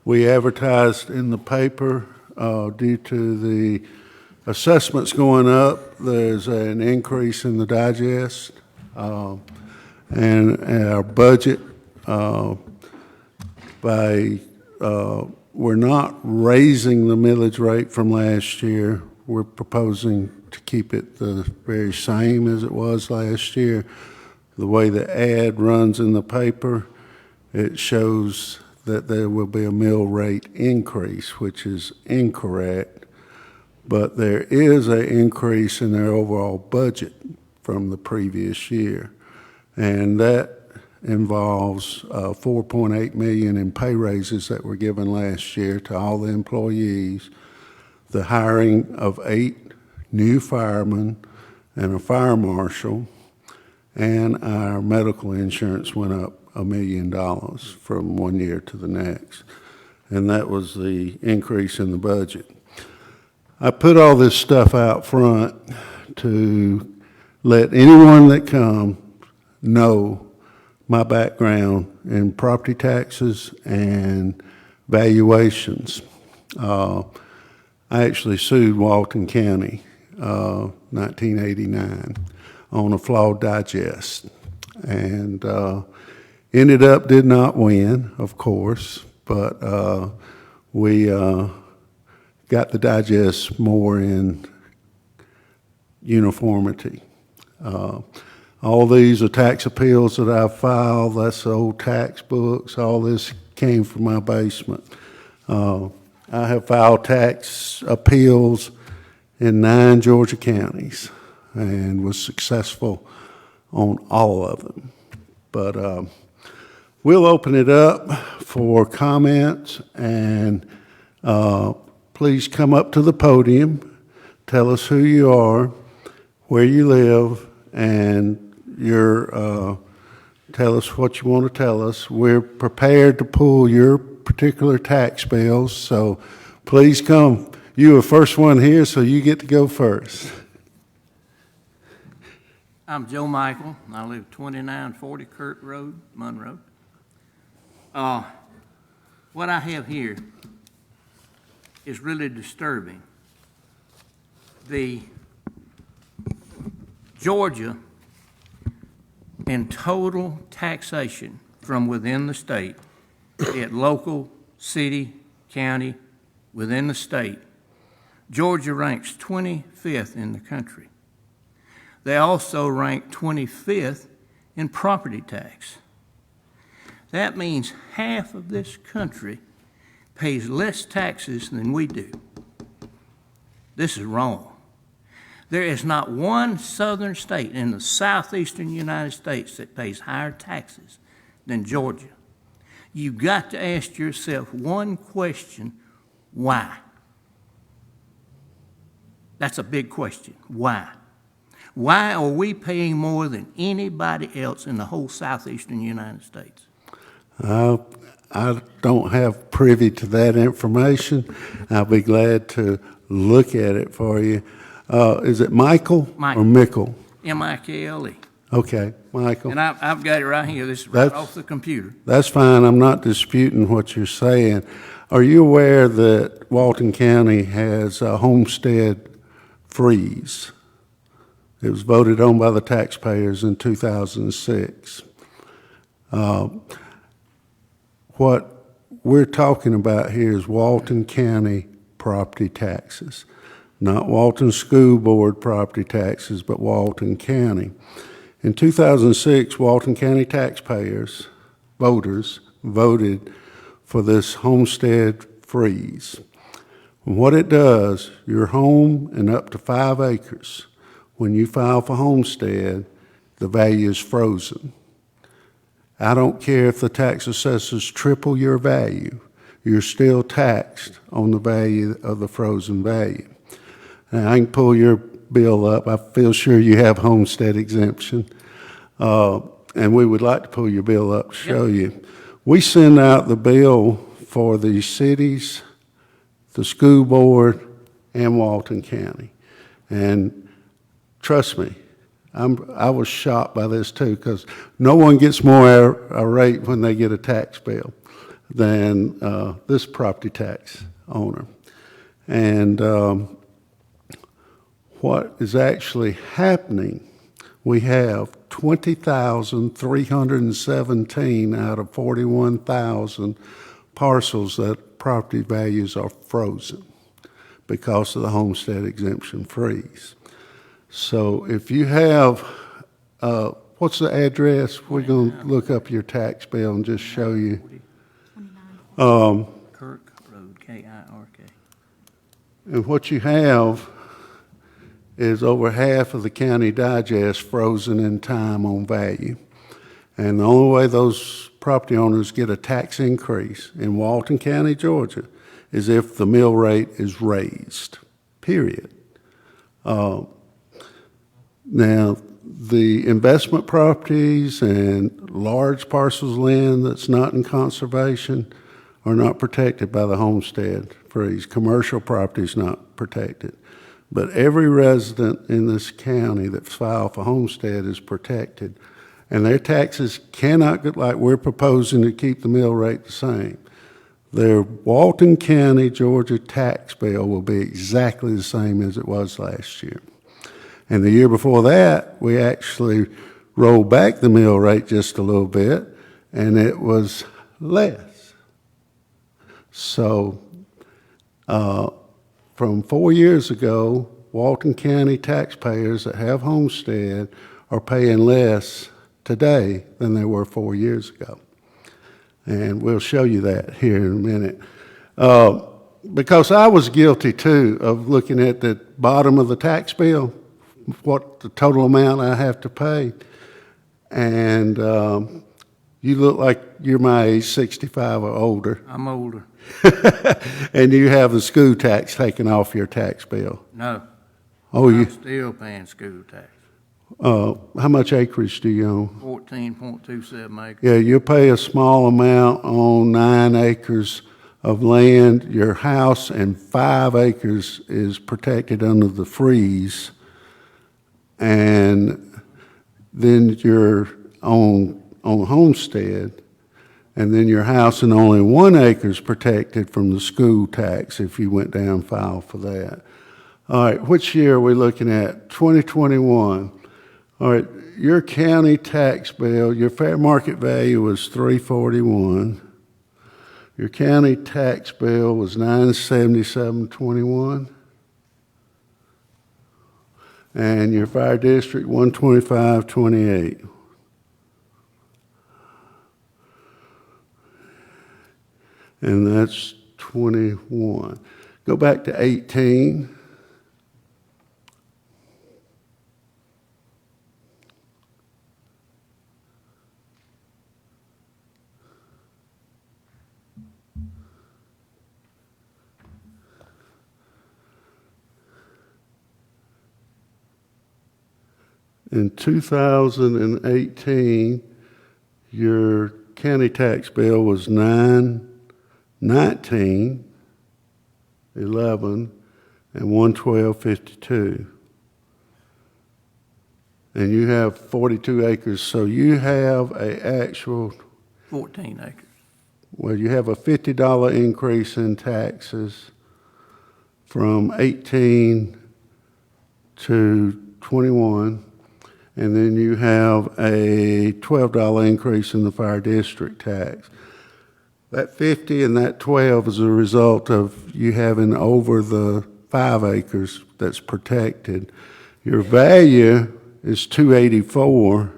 We advertised in the paper due to the assessments going up. There's an increase in the digest, and our budget we're not raising the millage rate from last year. We're proposing to keep it the very same as it was last year. The way the ad runs in the paper, it shows that there will be a mill rate increase, which is incorrect, but there is an increase in their overall budget from the previous year, and that involves $4.8 million in pay raises that were given last year to all the employees, the hiring of 8 new firemen and a fire marshal, and our medical insurance went up $1 million from one year to the next, and that was the increase in the budget. I put all this stuff out front to let anyone that comes know my background in property taxes and valuations. I actually sued Walton County 1989 on a flawed digest, and did not win, of course, but we got the digest more in uniformity. All these are tax appeals that I've filed. That's the old tax books. All this came from my basement. I have filed tax appeals in 9 Georgia counties and was successful on all of them. But we'll open it up for comments, and please come up to the podium, tell us who you are, where you live, and tell us what you want to tell us. We're prepared to pull your particular tax bills, so please come. You are the first one here, so you get to go first. I'm Joe Michael, and I live 2940 Kurt Road, Monroe. What I have here is really disturbing. The Georgia in total taxation from within the state, be it local, city, county, within the state, Georgia ranks 25th in the country. They also rank 25th in property tax. That means half of this country pays less taxes than we do. This is wrong. There is not one southern state in the southeastern United States that pays higher taxes than Georgia. You've got to ask yourself one question: why? That's a big question. Why? Why are we paying more than anybody else in the whole southeastern United States? I don't have privy to that information. I'll be glad to look at it for you. Is it Michael or Mickle? M-I-K-L-E. Okay, Michael. And I've got it right here. This is right off the computer. That's fine. I'm not disputing what you're saying. Are you aware that Walton County has a homestead freeze? It was voted on by the taxpayers in 2006. What we're talking about here is Walton County property taxes, not Walton School Board property taxes, but Walton County. In 2006, Walton County taxpayers, voters, voted for this homestead freeze. And what it does, your home and up to 5 acres, when you file for homestead, the value is frozen. I don't care if the tax assessors triple your value, you're still taxed on the value of the frozen value. Now, I can pull your bill up. I feel sure you have homestead exemption, and we would like to pull your bill up to show you. We send out the bill for the cities, the school board, and Walton County. And trust me, I was shocked by this too, because no one gets more irate when they get a tax bill than this property tax owner. And what is actually happening, we have 20,317 out of 41,000 parcels that property values are frozen because of the homestead exemption freeze. So if you have, what's the address? We're going to look up your tax bill and just show you. Kirk Road, K-I-R-K. And what you have is over half of the county digest frozen in time on value. And the only way those property owners get a tax increase in Walton County, Georgia, is if the mill rate is raised, period. Now, the investment properties and large parcels of land that's not in conservation are not protected by the homestead freeze. Commercial property is not protected. But every resident in this county that's filed for homestead is protected. And their taxes cannot get, like we're proposing to keep the mill rate the same. Their Walton County, Georgia tax bill will be exactly the same as it was last year. And the year before that, we actually rolled back the mill rate just a little bit, and it was less. So from 4 years ago, Walton County taxpayers that have homestead are paying less today than they were 4 years ago. And we'll show you that here in a minute. Because I was guilty too of looking at the bottom of the tax bill, what the total amount I have to pay. And you look like you're my age, 65 or older. I'm older. And you have the school tax taken off your tax bill. No. Oh, I'm still paying school tax. How much acreage do you own? 14.27 acres. Yeah, you pay a small amount on 9 acres of land. Your house and 5 acres is protected under the freeze. And then you're on homestead, and then your house and only 1 acre is protected from the school tax if you went down and filed for that. All right, which year are we looking at? 2021. All right, your county tax bill, your fair market value was $341. Your county tax bill was $977.21. And your fire district, $125.28. And that's 21. Go back to 18. In 2018, your county tax bill was $919.11 and $112.52. And you have 42 acres, so you have a actual 14 acres. well, you have a $50 increase in taxes from 18 to 21. And then you have a $12 increase in the fire district tax. That 50 and that 12 is a result of you having over the 5 acres that's protected. Your value is $284.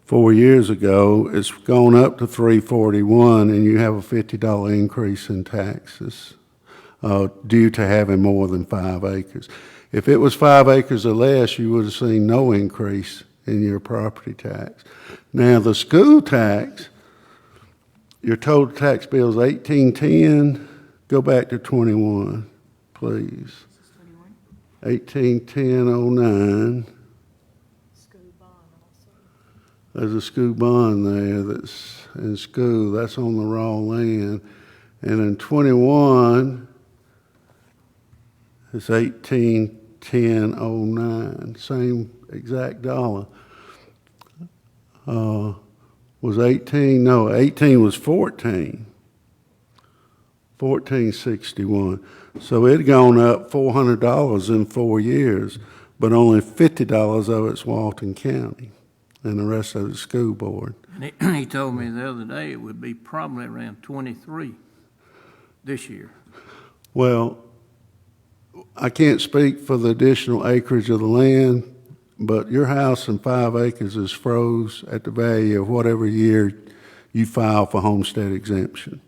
4 years ago, it's gone up to $341, and you have a $50 increase in taxes due to having more than 5 acres. If it was 5 acres or less, you would have seen no increase in your property tax. Now, the school tax, your total tax bill is $1810. Go back to 21, please. 181009. School bond also. There's a school bond there that's in school. That's on the raw land. And in 21, it's 181009. Same exact dollar, was 18, no, 18 was 1461. So it had gone up $400 in 4 years, but only $50 of it's Walton County, and the rest of it's school board. And he told me the other day it would be probably around 23 this year. Well, I can't speak for the additional acreage of the land, but your house in 5 acres is froze at the value of whatever year you file for homestead exemption.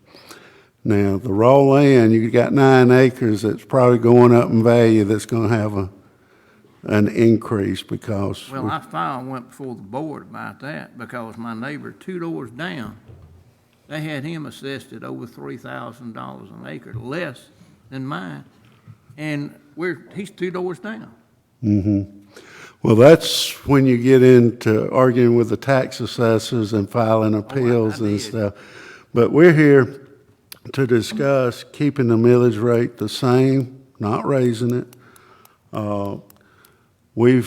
Now, the raw land, you got 9 acres that's probably going up in value that's going to have an increase because. Well, went before the board about that because my neighbor 2 doors down, they had him assessed at over $3,000 an acre, less than mine. And he's 2 doors down. Mm-hmm. Well, that's when you get into arguing with the tax assessors and filing appeals and stuff. But we're here to discuss keeping the millage rate the same, not raising it. We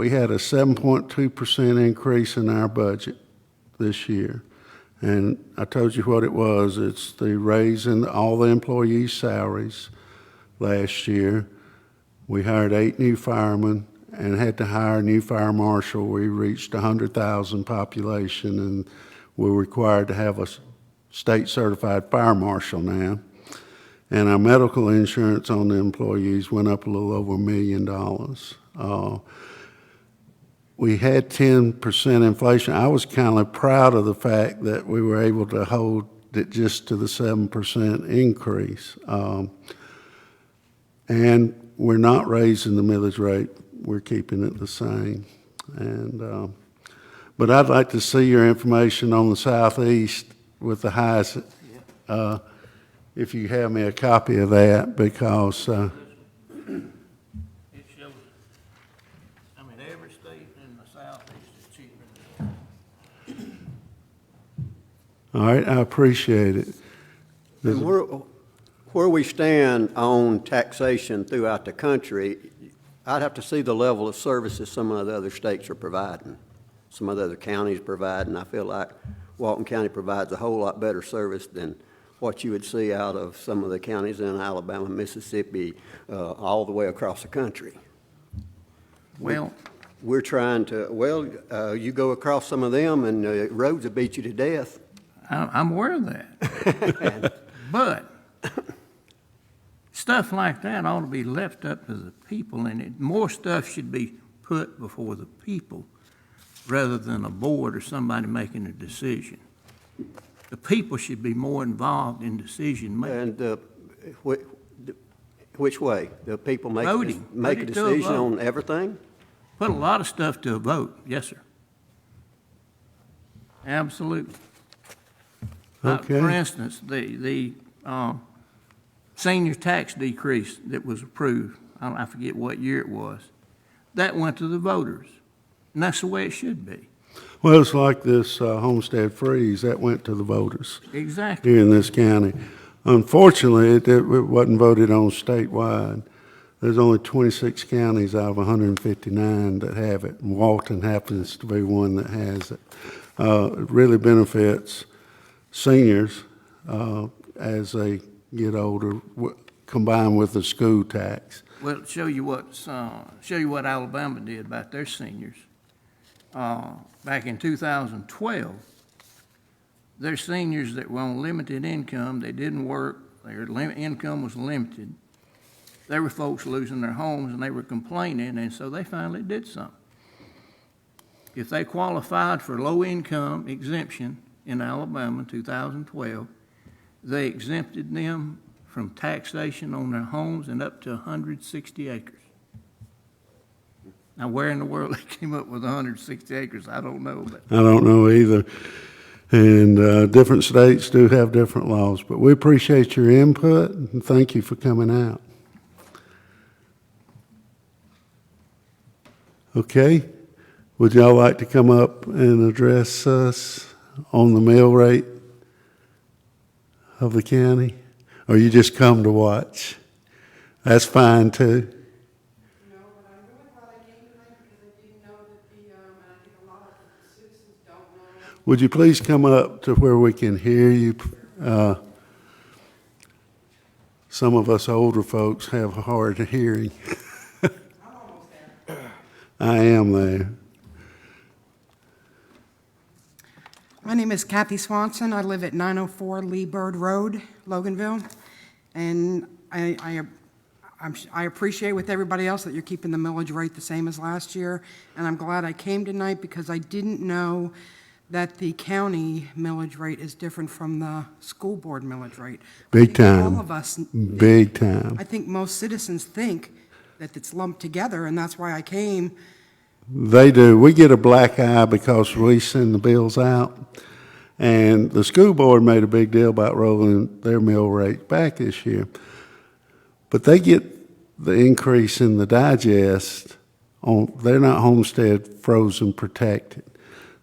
had a 7.2% increase in our budget this year. And I told you what it was. It's the raise in all the employees' salaries last year. We hired 8 new firemen and had to hire a new fire marshal. We reached 100,000 population, and we're required to have a state-certified fire marshal now. And our medical insurance on the employees went up a little over $1 million. We had 10% inflation. I was kind of proud of the fact that we were able to hold it just to the 7% increase. And we're not raising the millage rate. We're keeping it the same. And but I'd like to see your information on the southeast with the highest, if you have me a copy of that, because It shows, every state in the southeast is cheaper than all right, I appreciate it. And where we stand on taxation throughout the country, I'd have to see the level of services some of the other states are providing, some of the other counties providing. I feel like Walton County provides a whole lot better service than what you would see out of some of the counties in Alabama, Mississippi, all the way across the country. Well, We're trying to, you go across some of them and roads will beat you to death. I'm aware of that. But stuff like that ought to be left up to the people, and more stuff should be put before the people rather than a board or somebody making a decision. The people should be more involved in decision making. And which way? The people make Voting. make a Put it to a decision vote. on everything? Put a lot of stuff to a vote, yes, sir. Absolutely. Okay. For instance, the senior tax decrease that was approved, I forget what year it was, that went to the voters, and that's the way it should be. Well, it's like this homestead freeze, that went to the voters Exactly. here in this county. Unfortunately, it wasn't voted on statewide. There's only 26 counties out of 159 that have it, and Walton happens to be one that has it. It really benefits seniors as they get older, combined with the school tax. Well, show you what Alabama did about their seniors. Back in 2012, their seniors that were on limited income, they didn't work, their income was limited. There were folks losing their homes, and they were complaining, and so they finally did something. If they qualified for low-income exemption in Alabama in 2012, they exempted them from taxation on their homes and up to 160 acres. Now, where in the world they came up with 160 acres, I don't know. But I don't know either. And different states do have different laws, but we appreciate your input, and thank you for coming out. Okay, would y'all like to come up and address us on the mill rate of the county? Or you just come to watch? That's fine too. No, but I'm doing what I can to make, because Would you please come up to where we can hear you? Some of us older folks have hard hearing. I am there. My name is Kathy Swanson. I live at 904 Lee Bird Road, Loganville. And I appreciate with everybody else that you're keeping the millage rate the same as last year. And I'm glad I came tonight because I didn't know that the county millage rate is different from the school board millage rate. Big I think time. All of us. Big time. I think most citizens think that it's lumped together, and that's why I came. They do. We get a black eye because we send the bills out. And the school board made a big deal about rolling their mill rate back this year. But they get the increase in the digest they're not homestead frozen protected.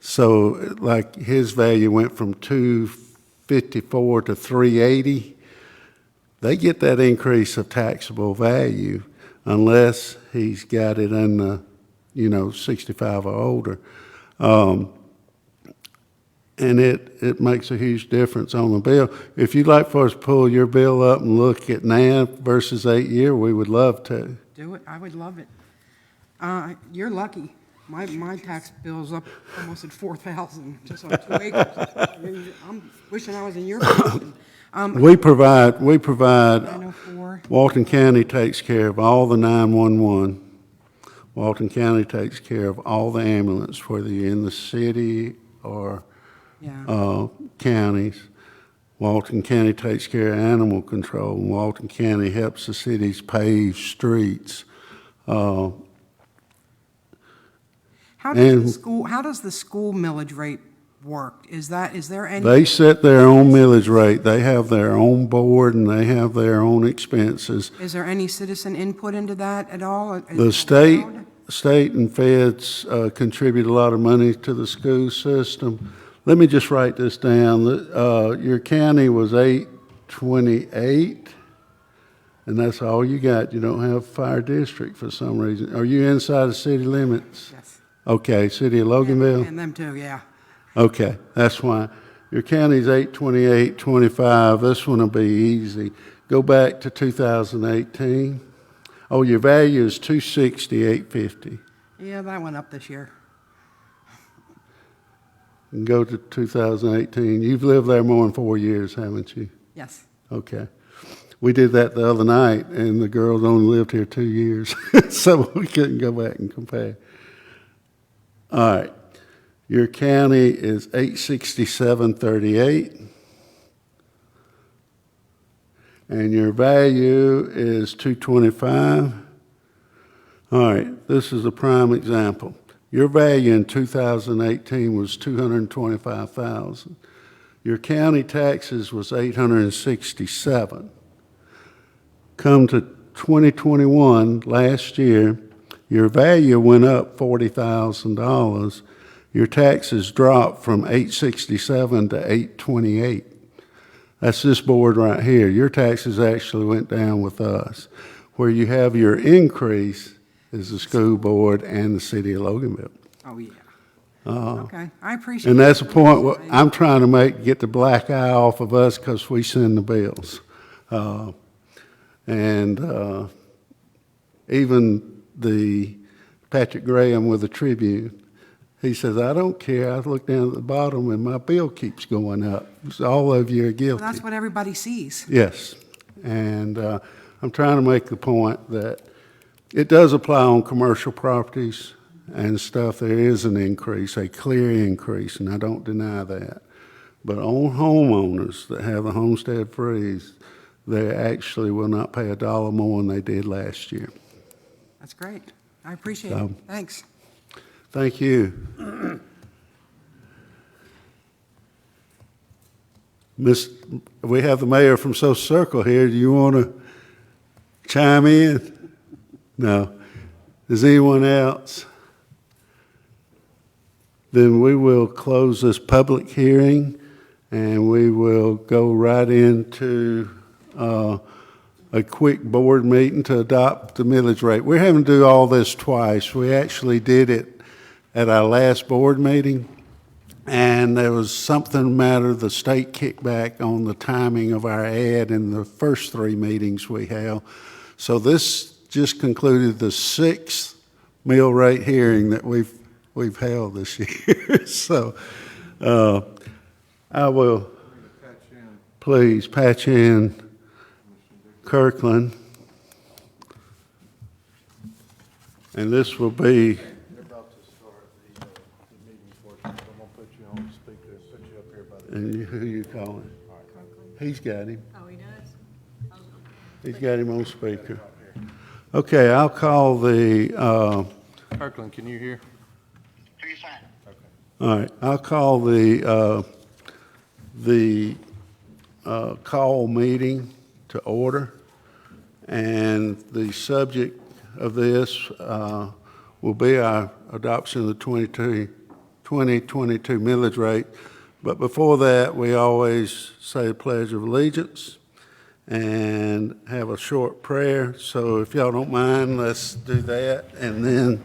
So like his value went from 254 to 380. They get that increase of taxable value unless he's got it in the 65 or older. And it makes a huge difference on the bill. If you'd like for us to pull your bill up and look at now versus 8 year, we would love to. Do it. I would love it. You're lucky. My tax bill's up almost at 4,000 just on 2 acres. I mean, I'm wishing I was in your position. We provide, 904. Walton County takes care of all the 911. Walton County takes care of all the ambulance, whether you're in the city or Yeah. counties. Walton County takes care of animal control. Walton County helps the cities pave streets. How does the school millage rate work? Is there any? They set their own millage rate. They have their own board and they have their own expenses. Is there any citizen input into that at all? The state and feds contribute a lot of money to the school system. Let me just write this down. Your county was 828, and that's all you got. You don't have a fire district for some reason. Are you inside the city limits? Yes. Okay, city of Loganville? And them too, yeah. Okay, that's why. Your county's 828.25. This one will be easy. Go back to 2018. Oh, your value is 268.50. Yeah, that went up this year. And go to 2018. You've lived there more than 4 years, haven't you? Yes. Okay. We did that the other night, and the girls only lived here 2 years, so we couldn't go back and compare. All right. Your county is 867.38, and your value is 225. All right. This is a prime example. Your value in 2018 was $225,000. Your county taxes was $867. Come to 2021, last year, your value went up $40,000. Your taxes dropped from $867 to $828. That's this board right here. Your taxes actually went down with us. Where you have your increase is the school board and the city of Loganville. Oh, yeah. Okay, I appreciate it. And that's the point I'm trying to make, get the black eye off of us because we send the bills. Even the Patrick Graham with the Tribune, he says, I don't care. I look down at the bottom and my bill keeps going up. So all of you are guilty. Well, that's what everybody sees. Yes. And I'm trying to make the point that it does apply on commercial properties and stuff. There is an increase, a clear increase, and I don't deny that. But on homeowners that have the homestead freeze, they actually will not pay $1 more than they did last year. That's great. I appreciate it. Thanks. Thank you. We have the mayor from Social Circle here. Do you want to chime in? No. Does anyone else? Then we will close this public hearing and we will go right into a quick board meeting to adopt the millage rate. We're having to do all this twice. We actually did it at our last board meeting, And there was something matter, the state kickback on the timing of our ad in the first 3 meetings we held. So this just concluded the 6th mill rate hearing that we've held this year. So I will please patch in Kirkland. And this will be, They're about to start the meeting portion, so I'm gonna put you on speaker, put you up here by the. and who you calling? He's got him. Oh, he does? He's got him on speaker. Okay, I'll call the, Kirkland, can you hear? all right, I'll call the call meeting to order. And the subject of this will be our adoption of the 2022 millage rate. But before that, we always say the Pledge of Allegiance and have a short prayer. So if y'all don't mind, let's do that. And then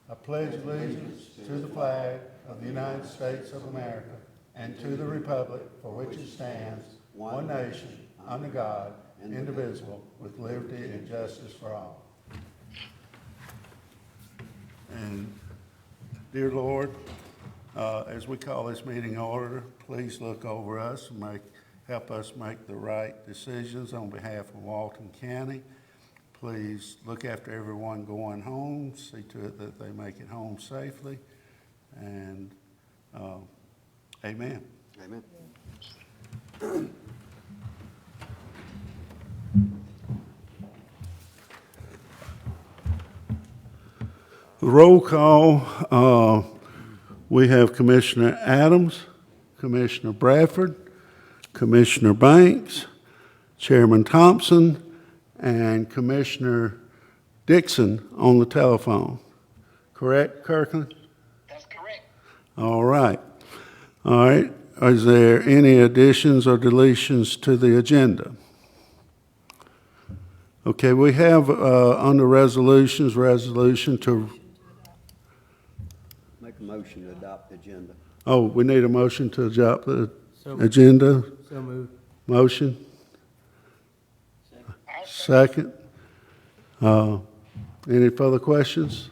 I pledge allegiance to the flag of the United States of America and to the republic for which it stands, one nation, under God, indivisible, with liberty and justice for all. And dear Lord, as we call this meeting order, please look over us and help us make the right decisions on behalf of Walton County. Please look after everyone going home, see to it that they make it home safely, and amen. Amen. The roll call, we have Commissioner Adams, Commissioner Bradford, Commissioner Banks, Chairman Thompson, and Commissioner Dixon on the telephone. Correct, Kirkland? That's correct. All right. All right. Is there any additions or deletions to the agenda? Okay, we have under resolutions, resolution to, Make a motion to adopt the agenda. oh, we need a motion to adopt the agenda? So moved. Motion? Second? Any further questions?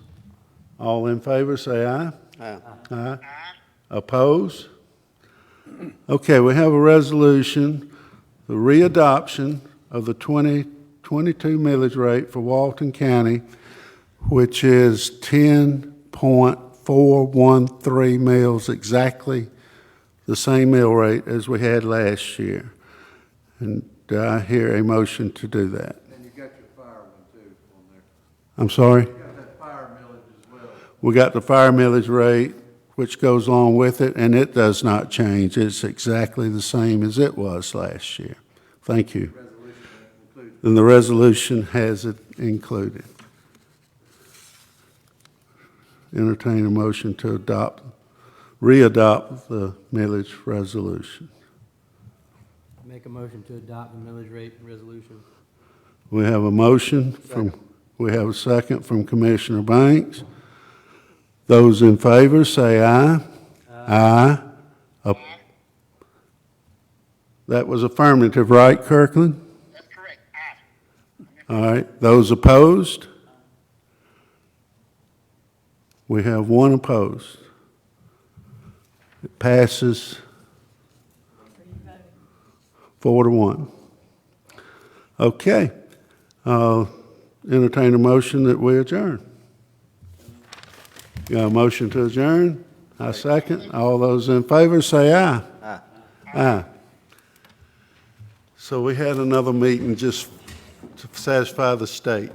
All in favor, say aye. Aye. Aye. Oppose? Okay, we have a resolution, the readoption of the 2022 millage rate for Walton County, which is 10.413 mills, exactly the same mill rate as we had last year. And do I hear a motion to do that? And you got your fire one too on there. I'm sorry? You got that fire millage as well. We got the fire millage rate, which goes along with it, and it does not change. It's exactly the same as it was last year. Thank you. Resolution included. And the resolution has it included. Entertain a motion to readopt the millage resolution. Make a motion to adopt the millage rate resolution. We have a motion we have a second from Commissioner Banks. Those in favor say aye. Aye. That was affirmative, right, Kirkland? That's correct. Aye. All right. Those opposed? We have one opposed. It passes 4-1. Okay. Entertain a motion that we adjourn. Got a motion to adjourn? I second. All those in favor say aye. Aye. Aye. So we had another meeting just to satisfy the state.